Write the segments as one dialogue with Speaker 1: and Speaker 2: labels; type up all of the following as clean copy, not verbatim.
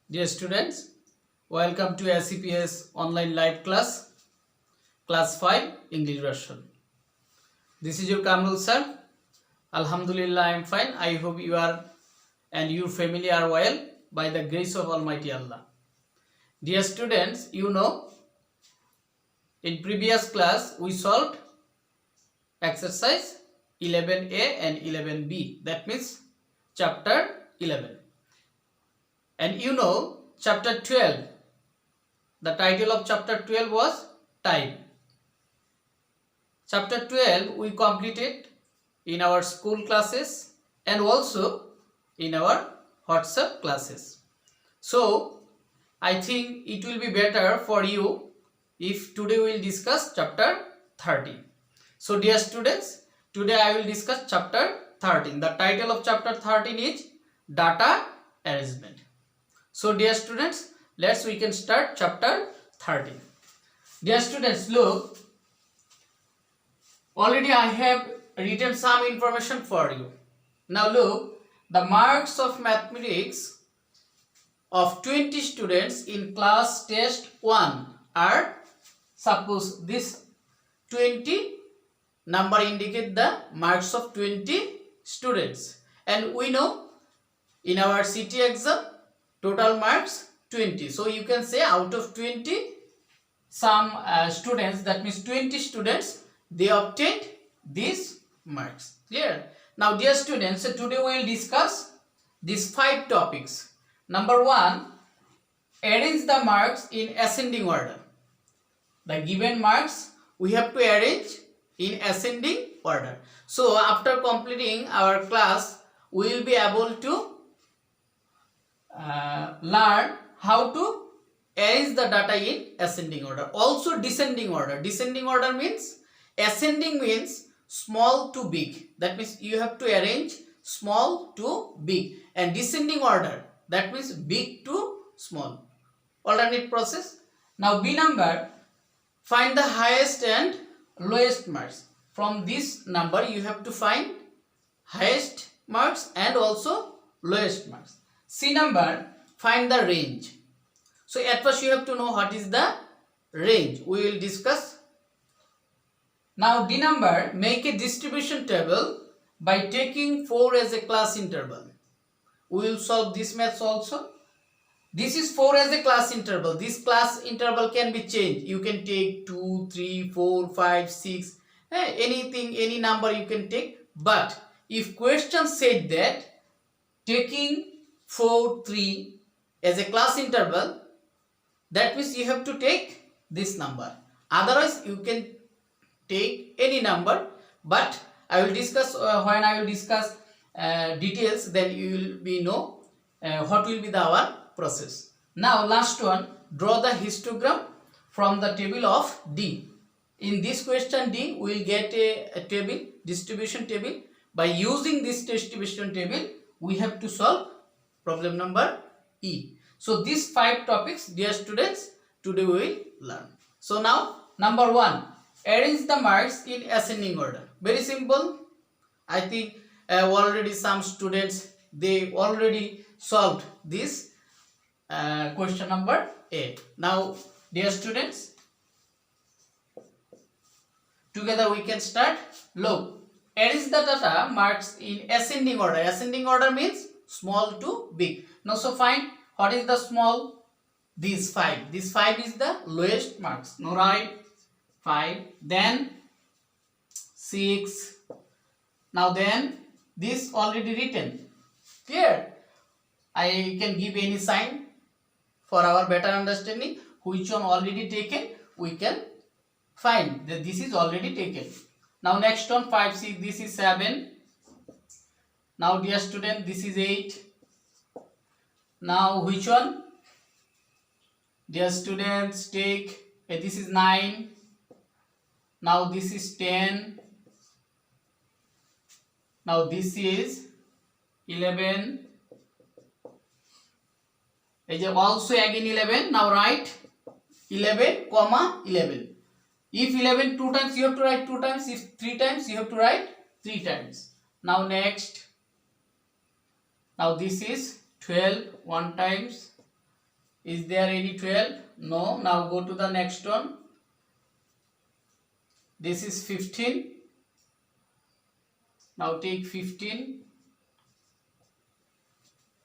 Speaker 1: Dear students, welcome to SCPS online live class 5 English version. This is your Kamrul sir. Alhamdulillah, I am fine. I hope you are and your family are well by the grace of Almighty Allah. Dear students, in previous class we solved exercise 11A and 11B. That means chapter 11. And chapter 12. The title of chapter 12 was time. Chapter 12 we completed in our school classes and also in our WhatsApp classes. So I think it will be better for you if today we will discuss chapter 13. So dear students, today I will discuss chapter 13. The title of chapter 13 is data arrangement. So dear students, we can start chapter 13. Dear students, look, already I have written some information for you. Now look, the marks of mathematics of 20 students in class test 1 are, suppose this 20 number indicate the marks of 20 students, and we know in our city exam total marks 20. So you can say out of 20 some students, that means 20 students, they obtained these marks. Clear? Now dear students, today we will discuss these 5 topics. Number 1, arrange the marks in ascending order. The given marks we have to arrange in ascending order. So after completing our class, we will be able to learn how to arrange the data in ascending order. Also descending order. Descending order means, ascending means small to big. That means you have to arrange small to big. And descending order, that means big to small. Alternate process. Now B number, find the highest and lowest marks. From this number you have to find highest marks and also lowest marks. C number, find the range. So at first you have to know what is the range. We will discuss. Now D number, make a distribution table by taking 4 as a class interval. We will solve this maths also. This is 4 as a class interval. This class interval can be changed. You can take 2, 3, 4, 5, 6, anything, any number you can take. But if question said that taking 4, 3 as a class interval, that means you have to take this number. Otherwise you can take any number, but I will discuss when I will discuss details, then you will be know what will be our process. Now last one, draw the histogram from the table of D. In this question D, we will get a table, distribution table. By using this distribution table, we have to solve problem number E. So these 5 topics, dear students, today we will learn. So now number 1, arrange the marks in ascending order. Very simple. I think already some students, they already solved this question number A. Now dear students, together we can start. Look, arrange the data marks in ascending order. Ascending order means small to big. Now so find what is the small. These 5. This 5 is the lowest marks. Now write 5. Then 6. Now then this already written. Clear? I can give any sign for our better understanding. Which one already taken, we can find that this is already taken. Now next one, 5, 6. This is 7. Now dear student, this is 8. Now which one? Dear students, take this is 9. Now this is 10. Now this is 11. Also again 11. Now write 11, 11. If 11 2 times, you have to write 2 times. If 3 times, you have to write 3 times. Now next. Now this is 12 1 times. Is there any 12? No. Now go to the next one. This is 15. Now take 15.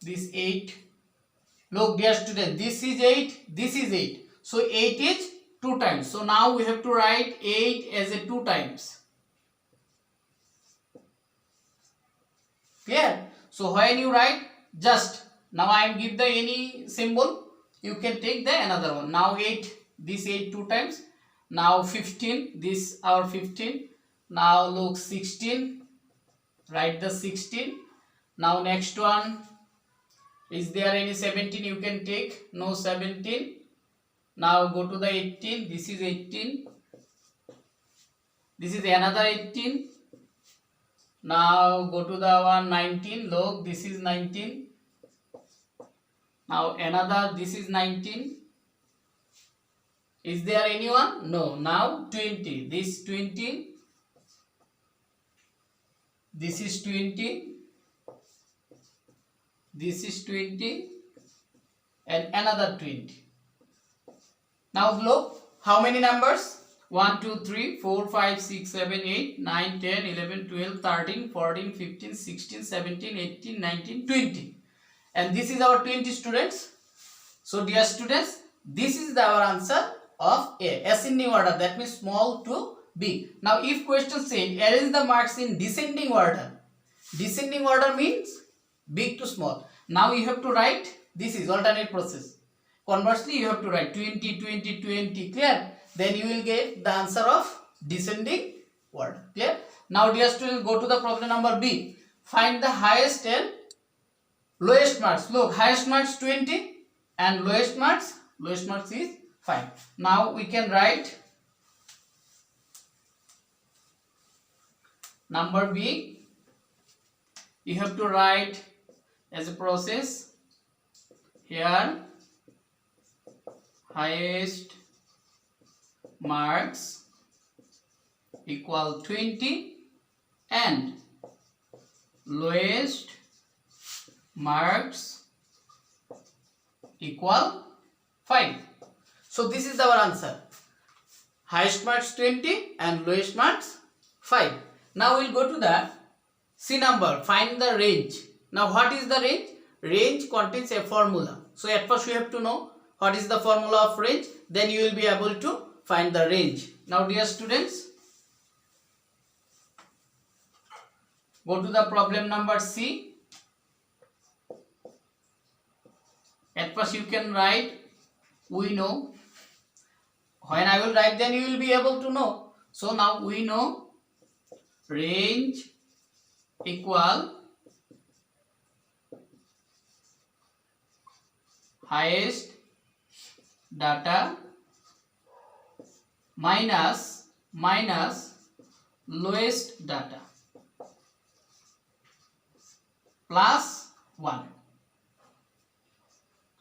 Speaker 1: This 8. Look dear student, this is 8, this is 8. So 8 is 2 times. So now we have to write 8 as a 2 times. Clear? So when you write, just now I am give the any symbol, you can take the another one. Now 8, this 8 2 times. Now 15, this our 15. Now look 16, write the 16. Now next one, is there any 17 you can take? No 17. Now go to the 18, this is 18. This is another 18. Now go to the one 19, look this is 19. Now another, this is 19. Is there anyone? No. Now 20, this 20. This is 20. This is 20 and another 20. Now look, how many numbers? 1, 2, 3, 4, 5, 6, 7, 8, 9, 10, 11, 12, 13, 14, 15, 16, 17, 18, 19, 20. And this is our 20 students. So dear students, this is our answer of A, ascending order, that means small to big. Now if question said arrange the marks in descending order. Descending order means big to small. Now you have to write, this is alternate process. Conversely, you have to write 20, 20, 20, clear? Then you will get the answer of descending order, clear? Now dear students, go to the problem number B. Find the highest and lowest marks. Look, highest marks 20 and lowest marks is 5. Now we can write number B. You have to write as a process here highest marks equal 20 and lowest marks equal 5. So this is our answer. Highest marks 20 and lowest marks 5. Now we'll go to the C number, find the range. Now what is the range? Range contains a formula. So at first we have to know what is the formula of range, then you will be able to find the range. Now dear students, go to the problem number C. At first you can write, we know. When I will write, then you will be able to know. So now we know range equal highest data minus lowest data plus 1.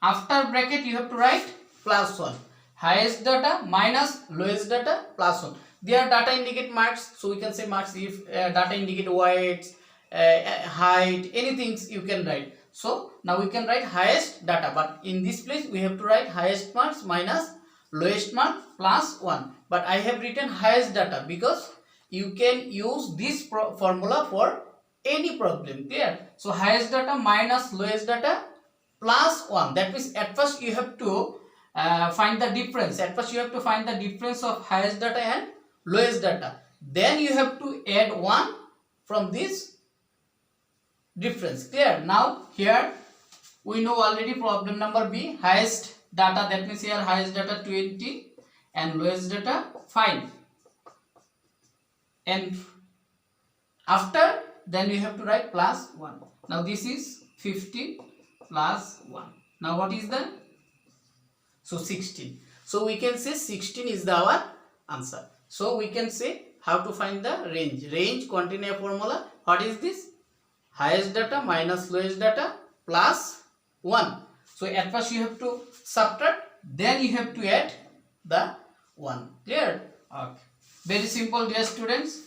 Speaker 1: After bracket you have to write plus 1. Highest data minus lowest data plus 1. Their data indicate marks, so we can say marks if data indicate weights, height, anything you can write. So now we can write highest data, but in this place we have to write highest marks minus lowest mark plus 1. But I have written highest data because you can use this formula for any problem, clear? So highest data minus lowest data plus 1. That means at first you have to find the difference. At first you have to find the difference of highest data and lowest data. Then you have to add 1 from this difference, clear? Now here we know already problem number B, highest data, that means here highest data 20 and lowest data 5. And after, then we have to write plus 1. Now this is 50 plus 1. Now what is the? So 16. So we can say 16 is our answer. So we can say how to find the range. Range contain a formula. What is this? Highest data minus lowest data plus 1. So at first you have to subtract, then you have to add the 1. Clear? Okay. Very simple, dear students.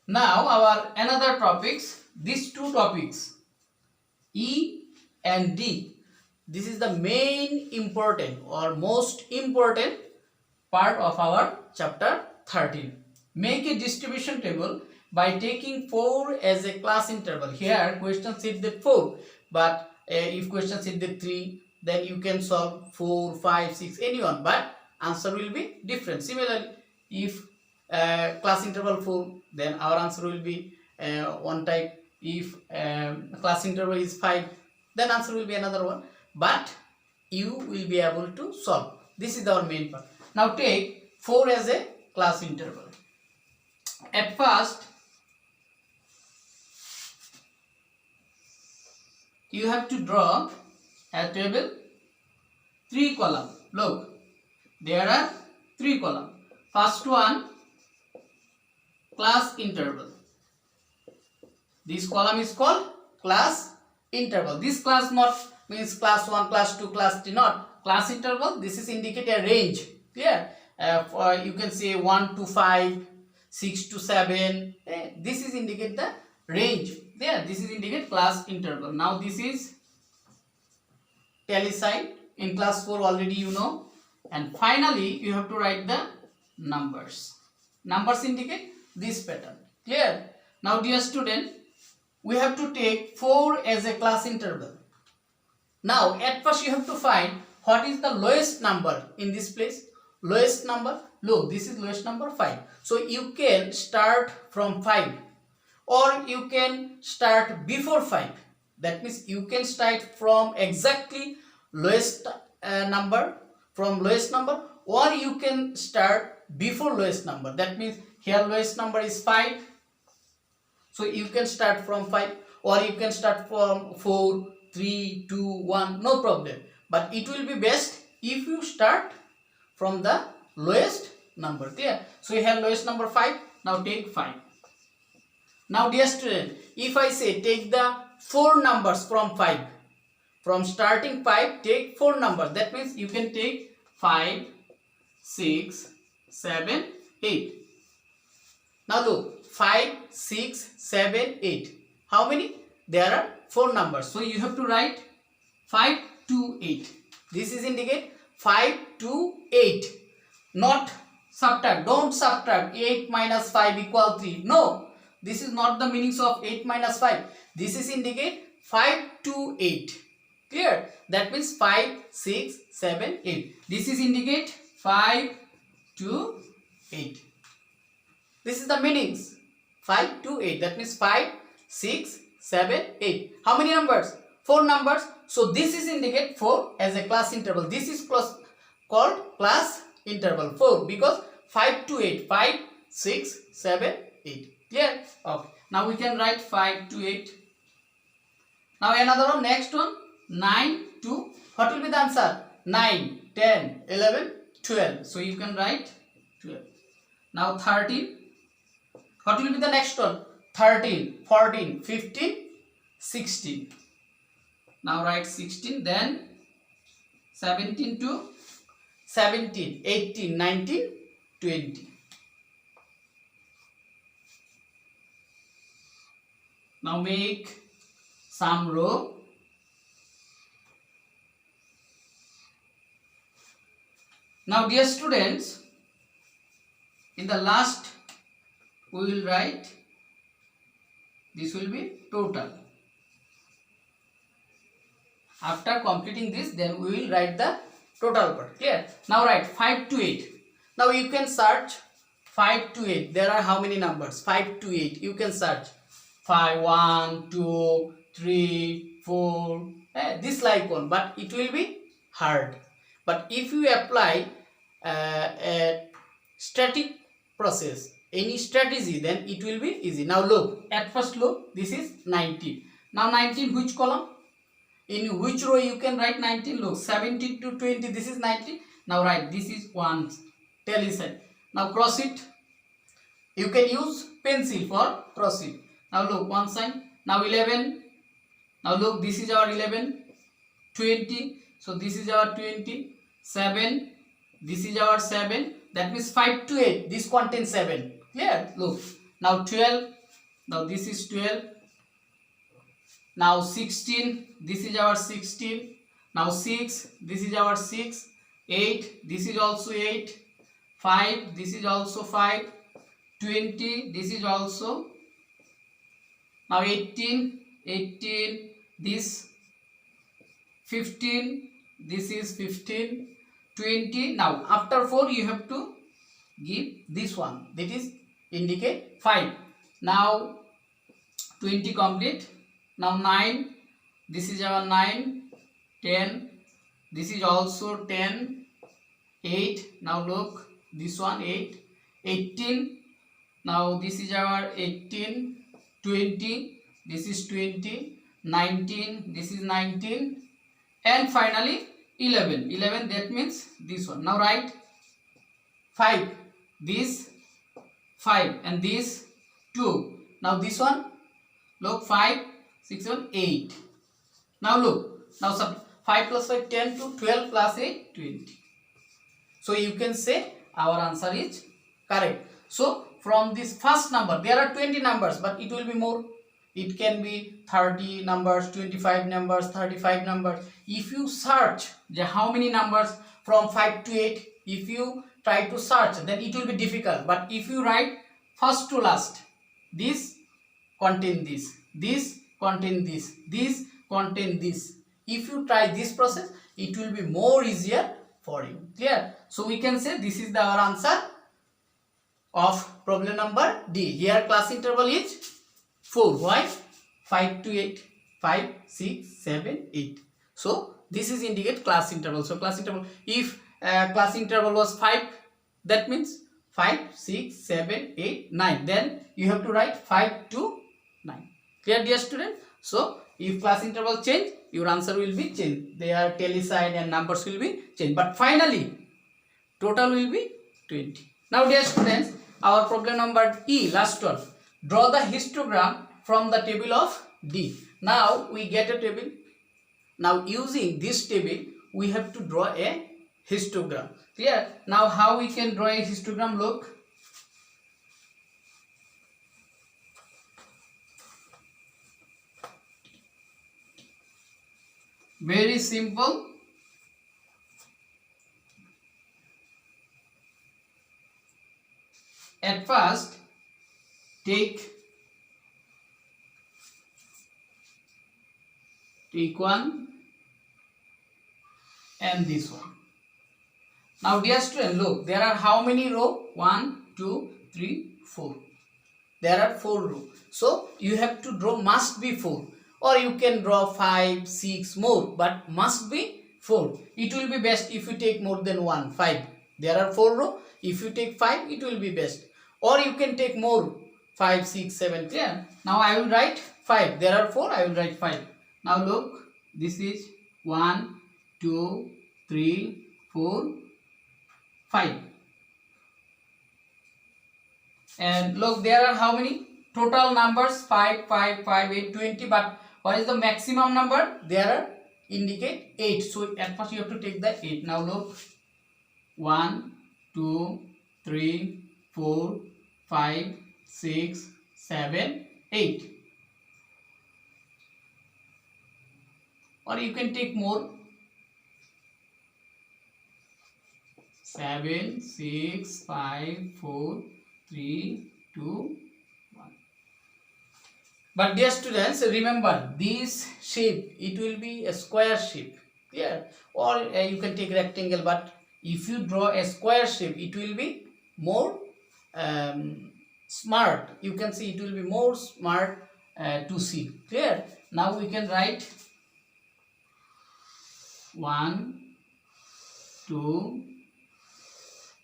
Speaker 1: Now our another topics, these two topics, E and D. This is the main important or most important part of our chapter 13. Make a distribution table by taking 4 as a class interval. Here question said that 4, but if question said that 3, then you can solve 4, 5, 6, anyone, but answer will be different. Similarly, if class interval 4, then our answer will be one type. If class interval is 5, then answer will be another one, but you will be able to solve. This is our main part. Now take 4 as a class interval. At first you have to draw a table 3 column. Look, there are 3 column. First one, class interval. This column is called class interval. This class not means class 1, class 2, class 3, not class interval. This is indicate a range. Clear? You can say 1 to 5, 6 to 7. This is indicate the range. There, this is indicate class interval. Now this is tally sign. In class 4 already you know. And finally you have to write the numbers. Numbers indicate this pattern. Clear? Now dear student, we have to take 4 as a class interval. Now at first you have to find what is the lowest number in this place. Lowest number, look, this is lowest number 5. So you can start from 5 or you can start before 5. That means you can start from exactly lowest number, from lowest number, or you can start before lowest number. That means here lowest number is 5. So you can start from 5 or you can start from 4, 3, 2, 1, no problem. But it will be best if you start from the lowest number. There. So you have lowest number 5. Now take 5. Now dear student, if I say take the 4 numbers from 5, from starting 5 take 4 numbers. That means you can take 5, 6, 7, 8. Now look, 5, 6, 7, 8. How many? There are 4 numbers. So you have to write 5 to 8. This is indicate 5 to 8. Not subtract. Don't subtract. 8 minus 5 equal 3. No. This is not the meanings of 8 minus 5. This is indicate 5 to 8. Clear? That means 5, 6, 7, 8. This is indicate 5 to 8. This is the meanings. 5 to 8. That means 5, 6, 7, 8. How many numbers? 4 numbers. So this is indicate 4 as a class interval. This is called class interval 4 because 5 to 8. 5, 6, 7, 8. Clear? Okay. Now we can write 5 to 8. Now another one. Next one. 9 to, what will be the answer? 9, 10, 11, 12. So you can write 12. Now 13. What will be the next one? 13, 14, 15, 16. Now write 16. Then 17 to 17, 18, 19, 20. Now make some row. Now dear students, in the last we will write, this will be total. After completing this, then we will write the total part. Clear? Now write 5 to 8. Now you can search 5 to 8. There are how many numbers? 5 to 8. You can search 5, 1, 2, 3, 4. This like one, but it will be hard. But if you apply a static process, any strategy, then it will be easy. Now look, at first look, this is 19. Now 19, which column? In which row you can write 19? Look, 17 to 20, this is 19. Now write, this is 1. Tally sign. Now cross it. You can use pencil for cross it. Now look, one sign. Now 11. Now look, this is our 11. 20. So this is our 20. 7. This is our 7. That means 5 to 8. This contains 7. Clear? Look. Now 12. Now this is 12. Now 16, this is our 16. Now 6, this is our 6. 8, this is also 8. 5, this is also 5. 20, this is also. Now 18, 18, this 15, this is 15. 20. Now after 4 you have to give this one, that is indicate 5. Now 20 complete. Now 9, this is our 9. 10, this is also 10. 8, now look, this one 8. 18, now this is our 18. 20, this is 20. 19, this is 19. And finally 11. 11, that means this one. Now write 5, this 5, and this 2. Now this one, look, 5, 6, 7, 8. Now look, now 5 plus 5, 10 to 12 plus 8, 20. So you can say our answer is correct. So from this first number, there are 20 numbers, but it will be more. It can be 30 numbers, 25 numbers, 35 numbers. If you search how many numbers from 5 to 8, if you try to search, then it will be difficult. But if you write first to last, this contain this, this contain this, this contain this. If you try this process, it will be more easier for you. Clear? So we can say this is our answer of problem number D. Here class interval is 4. Why? 5 to 8. 5, 6, 7, 8. So this is indicate class interval. So class interval, if class interval was 5, that means 5, 6, 7, 8, 9. Then you have to write 5 to 9. Clear, dear student? So if class interval change, your answer will be changed. Their tally sign and numbers will be changed. But finally, total will be 20. Now dear students, our problem number E, last one. Draw the histogram from the table of D. Now we get a table. Now using this table, we have to draw a histogram. Clear? Now how we can draw a histogram? Look. Very simple. At first, take one and this one. Now dear student, look, there are how many rows? 1, 2, 3, 4. There are 4 rows. So you have to draw must be 4. Or you can draw 5, 6 more, but must be 4. It will be best if you take more than 1, 5. There are 4 rows. If you take 5, it will be best. Or you can take more, 5, 6, 7. Clear? Now I will write 5. There are 4, I will write 5. Now look, this is 1, 2, 3, 4, 5. And look, there are how many? Total numbers 5, 5, 5, 8, 20. But what is the maximum number? There are indicate 8. So at first you have to take the 8. Now look, 1, 2, 3, 4, 5, 6, 7, 8. Or you can take more. 7, 6, 5, 4, 3, 2, 1. But dear students, remember this shape, it will be a square shape. Clear? Or you can take rectangle, but if you draw a square shape, it will be more smart. You can see it will be more smart to see. Clear? Now we can write 1, 2,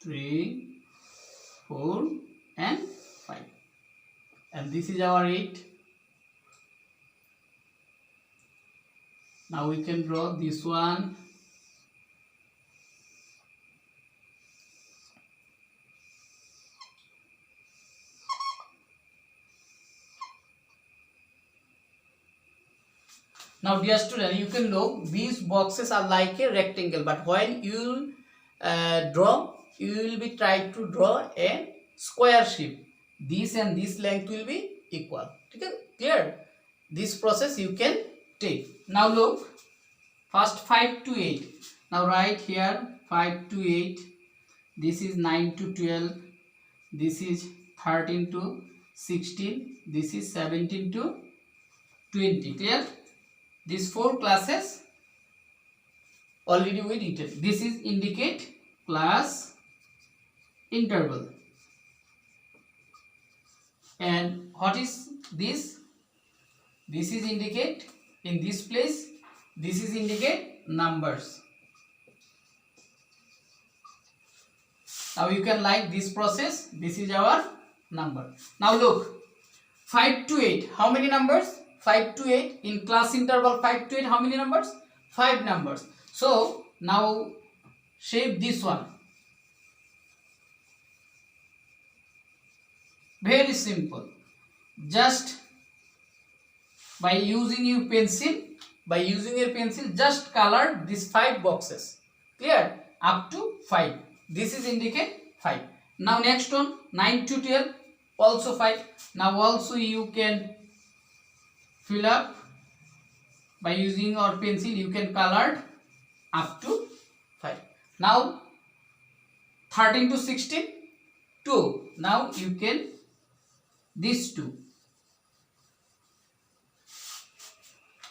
Speaker 1: 3, 4 and 5. And this is our 8. Now we can draw this one. Now dear student, you can look, these boxes are like a rectangle, but when you draw, you will be trying to draw a square shape. This and this length will be equal. Okay? Clear? This process you can take. Now look, first 5 to 8. Now write here 5 to 8. This is 9 to 12. This is 13 to 16. This is 17 to 20. Clear? These 4 classes already we written. This is indicate class interval. And what is this? This is indicate in this place. This is indicate numbers. Now you can like this process. This is our number. Now look, 5 to 8. How many numbers? 5 to 8. In class interval 5 to 8, how many numbers? 5 numbers. So now shape this one. Very simple. Just by using your pencil, just color these 5 boxes. Clear? Up to 5. This is indicate 5. Now next one, 9 to 12, also 5. Now also you can fill up by using your pencil. You can color up to 5. Now 13 to 16, 2. Now you can these 2.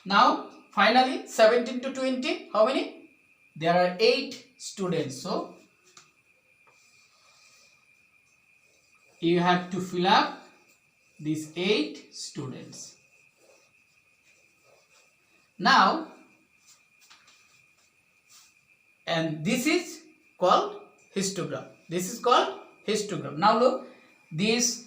Speaker 1: Now finally 17 to 20, how many? There are 8 students. So you have to fill up these 8 students. Now, and this is called histogram. This is called histogram. Now look, this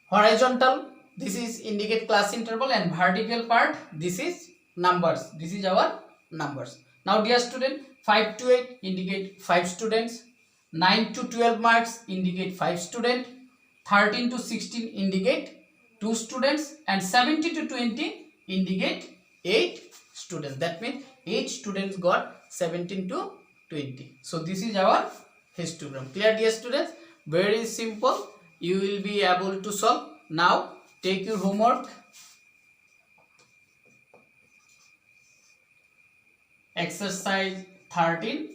Speaker 1: horizontal, this is indicate class interval, and vertical part, this is numbers. This is our numbers. Now dear student, 5 to 8 indicate 5 students, 9 to 12 marks indicate 5 students, 13 to 16 indicate 2 students, and 17 to 20 indicate 8 students. That means 8 students got 17 to 20. So this is our histogram. Clear dear students? Very simple. You will be able to solve. Now take your homework. Exercise 13.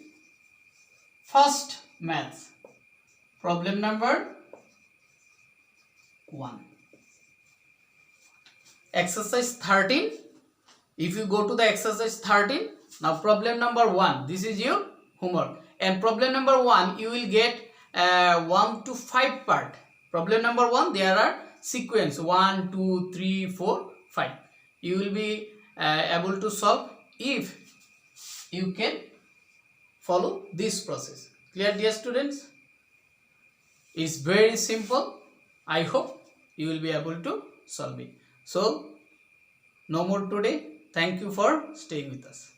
Speaker 1: First maths. Problem number 1. Exercise 13. If you go to the exercise 13, now problem number 1, this is your homework. And problem number 1, you will get 1 to 5 part. Problem number 1, there are sequence 1, 2, 3, 4, 5. You will be able to solve if you can follow this process. Clear dear students? It's very simple. I hope you will be able to solve it. So no more today. Thank you for staying with us.